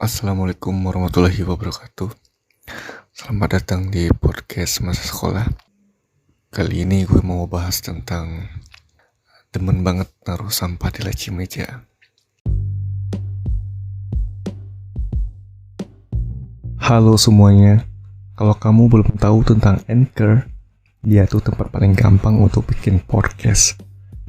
Assalamualaikum warahmatullahi wabarakatuh. Selamat datang di podcast masa sekolah. Kali ini gue mau bahas tentang demen banget naruh sampah di laci meja. Halo semuanya. Kalau kamu belum tahu tentang Anchor, dia tuh tempat paling gampang untuk bikin podcast.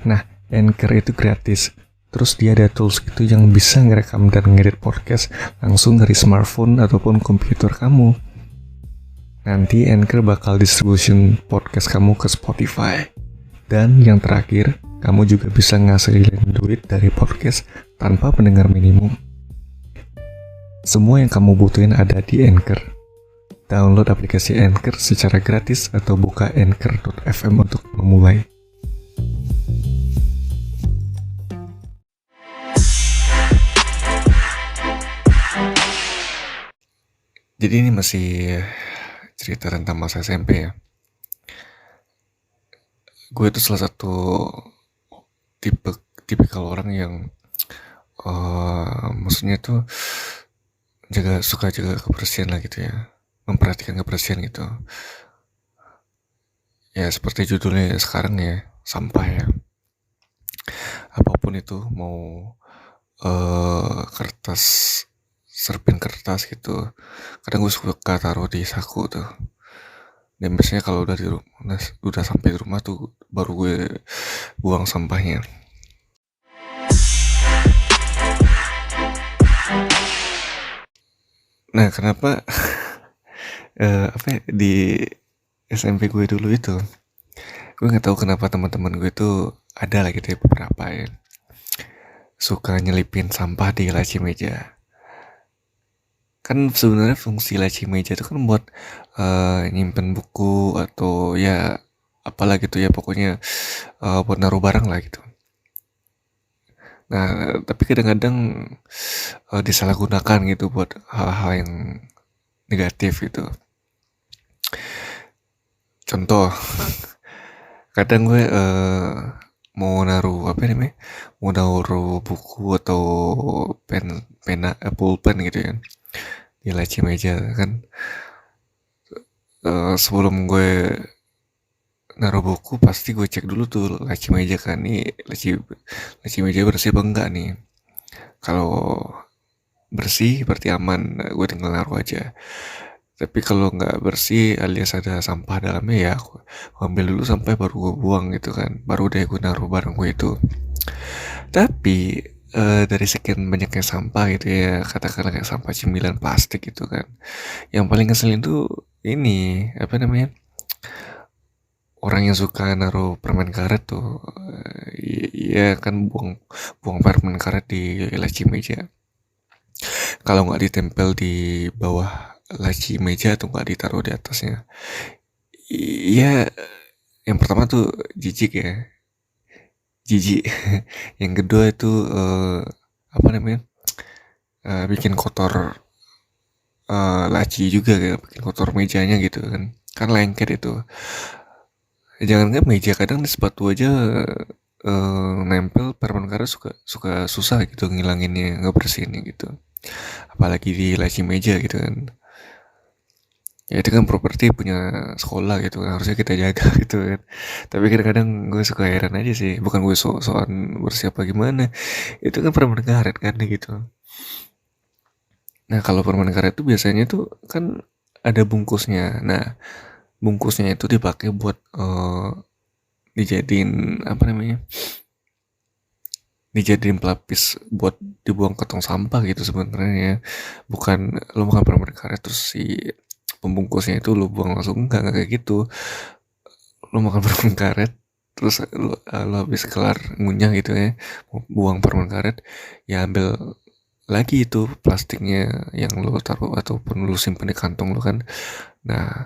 Nah, Anchor itu gratis. Terus dia ada tools gitu yang bisa ngerekam dan ngedit podcast langsung dari smartphone ataupun komputer kamu. Nanti Anchor bakal distribution podcast kamu ke Spotify. Dan yang terakhir, kamu juga bisa ngasilin duit dari podcast tanpa pendengar minimum. Semua yang kamu butuhin ada di Anchor. Download aplikasi Anchor secara gratis atau buka anchor.fm untuk memulai. Jadi ini masih cerita tentang masa SMP ya. Gue itu salah satu tipikal orang yang maksudnya tuh suka jaga kebersihan lah gitu ya, memperhatikan kebersihan gitu. Ya seperti judulnya sekarang ya, sampah ya. Apapun itu, mau kertas, cerpen kertas gitu, kadang gue suka taruh di saku tuh. Dan biasanya kalau udah sampai di rumah tuh baru gue buang sampahnya. Nah, kenapa di SMP gue dulu itu, gue nggak tahu kenapa teman-teman gue itu ada lah gitu ya, beberapa ya, suka nyelipin sampah di laci meja. Kan sebenarnya fungsi laci meja itu kan buat nyimpen buku atau ya apalah gitu ya, pokoknya buat naruh barang lah gitu. Nah, tapi kadang-kadang disalahgunakan gitu buat hal-hal yang negatif gitu. Contoh, kadang gue mau naruh mau naruh buku atau pena pulpen gitu ya di laci meja kan. Sebelum gue naruh buku pasti gue cek dulu tuh laci meja kan, nih laci meja bersih apa enggak nih. Kalau bersih berarti aman, gue tinggal naruh aja. Tapi kalau nggak bersih alias ada sampah dalamnya, ya aku ambil dulu sampai baru gue buang gitu kan, baru deh gue naruh barang gue itu. Tapi dari sekian banyaknya sampah gitu ya, katakanlah kayak sampah cemilan plastik gitu kan, yang paling ngeselin tuh ini orang yang suka naruh permen karet tuh. Iya kan, buang permen karet di laci meja. Kalau nggak ditempel di bawah laci meja atau nggak ditaruh di atasnya, iya, yang pertama tuh jijik. Yang kedua itu bikin kotor laci juga, kayak bikin kotor mejanya gitu kan lengket itu. Jangan kan meja, kadang di sepatu aja nempel permen karet suka suka susah gitu ngilanginnya, ngebersihinnya gitu, apalagi di laci meja gitu kan. Ya itu kan properti punya sekolah gitu kan, harusnya kita jaga gitu kan. Tapi kadang-kadang gue suka heran aja sih, bukan gue soal bersih apa gimana, itu kan permen karet kan gitu. Nah, kalau permen karet itu biasanya tuh kan ada bungkusnya. Nah, bungkusnya itu dipakai buat dijadiin dijadiin pelapis buat dibuang ke tong sampah gitu sebenarnya. Bukan lo makan permen karet terus si pembungkusnya itu lo buang langsung, enggak kayak gitu. Lo makan permen karet terus lo habis kelar ngunyah gitu ya, buang permen karet, ya ambil lagi itu plastiknya yang lo taruh ataupun lo simpen di kantong lo kan. Nah,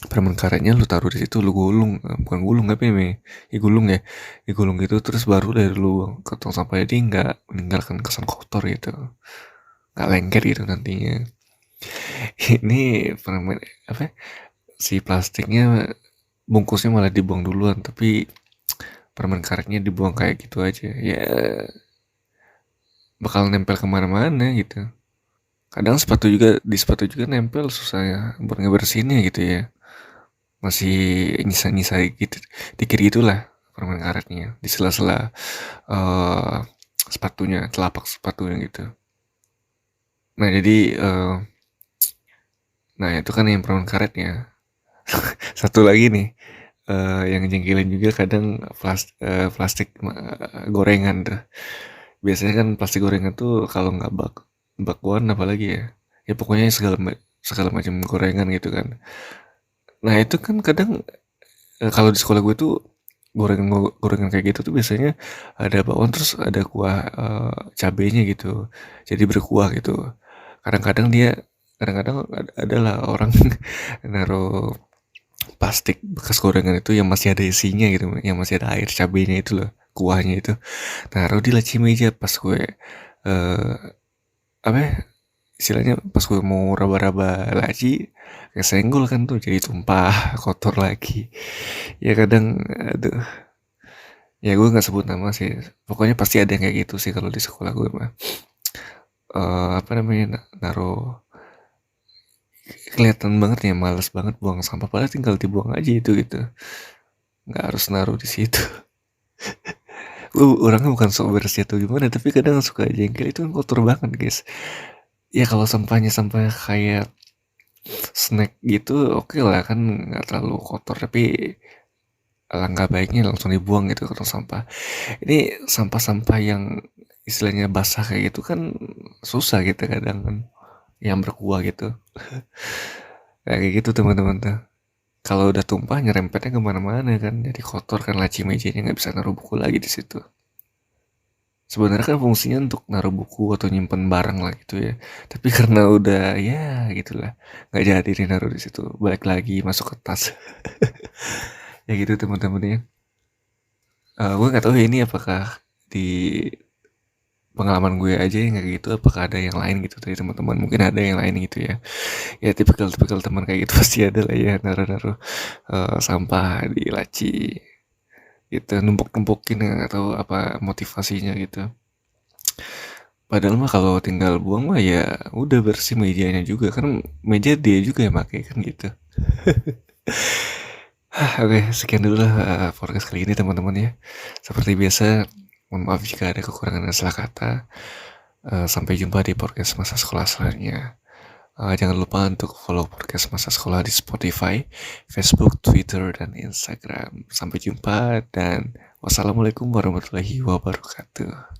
permen karetnya lu taruh di situ, lu gulung, bukan gulung tapi ini digulung ya, digulung gitu, terus baru dari lu ke tong sampah, jadi nggak meninggalkan kesan kotor gitu, nggak lengket gitu nantinya. Ini permen si plastiknya, bungkusnya malah dibuang duluan, tapi permen karetnya dibuang kayak gitu aja ya, bakal nempel kemana-mana gitu. Kadang di sepatu juga nempel susah ya buat ngebersihinnya gitu ya. Masih nyisa-nyisa gitu, dikit gitulah permen karetnya di sela-sela eh sepatunya, telapak sepatunya gitu. Nah jadi nah itu kan yang permen karetnya. Satu lagi nih, yang jengkelin juga kadang plastik gorengan tuh. Biasanya kan plastik gorengan tuh kalau nggak bakwan apalagi ya, ya pokoknya segala macam gorengan gitu kan. Nah itu kan kadang kalau di sekolah gue tuh gorengan gorengan kayak gitu tuh biasanya ada bakwan terus ada kuah cabenya gitu, jadi berkuah gitu. Kadang-kadang dia kadang-kadang adalah orang naruh plastik bekas gorengan itu yang masih ada isinya gitu, yang masih ada air cabenya itu loh, kuahnya itu. Taruh di laci meja pas gue eh apa ya, istilahnya pas gue mau raba-raba laci kesenggol kan tuh jadi tumpah kotor lagi. Ya kadang aduh, ya gue nggak sebut nama sih. Pokoknya pasti ada yang kayak gitu sih kalau di sekolah gue mah. Apa namanya naruh kelihatan banget ya males banget buang sampah padahal tinggal dibuang aja itu gitu. Nggak harus naruh di situ. Gue orangnya bukan sok bersih atau gimana, tapi kadang suka jengkel itu kan kotor banget guys. Ya kalau sampahnya kayak snack gitu oke lah kan nggak terlalu kotor, tapi alangkah baiknya langsung dibuang gitu ke tong sampah. Ini sampah-sampah yang istilahnya basah kayak gitu kan susah gitu kadang kan, yang berkuah gitu. Kayak gitu teman-teman tuh. Kalau udah tumpah nyerempetnya kemana-mana kan, jadi kotor kan laci mejanya nggak bisa naruh buku lagi di situ. Sebenarnya kan fungsinya untuk naruh buku atau nyimpen barang lah gitu ya. Tapi karena udah ya gitulah, nggak jadi nih naruh di situ. Balik lagi masuk ke tas. Ya gitu teman-teman ya. Gue nggak tahu ya ini apakah di pengalaman gue aja yang kayak gitu, apakah ada yang lain gitu dari teman-teman. Mungkin ada yang lain gitu ya. Ya tipikal-tipikal teman kayak gitu pasti ada lah ya naruh-naruh sampah di laci gitu, numpuk-numpukin nggak tahu apa motivasinya gitu. Padahal mah kalau tinggal buang mah ya udah bersih mejanya juga kan, meja dia juga yang pakai kan gitu. Oke, sekian dulu lah podcast kali ini teman-teman ya. Seperti biasa, mohon maaf jika ada kekurangan dan salah kata. Sampai jumpa di podcast masa sekolah selanjutnya. Jangan lupa untuk follow podcast masa sekolah di Spotify, Facebook, Twitter, dan Instagram. Sampai jumpa dan wassalamualaikum warahmatullahi wabarakatuh.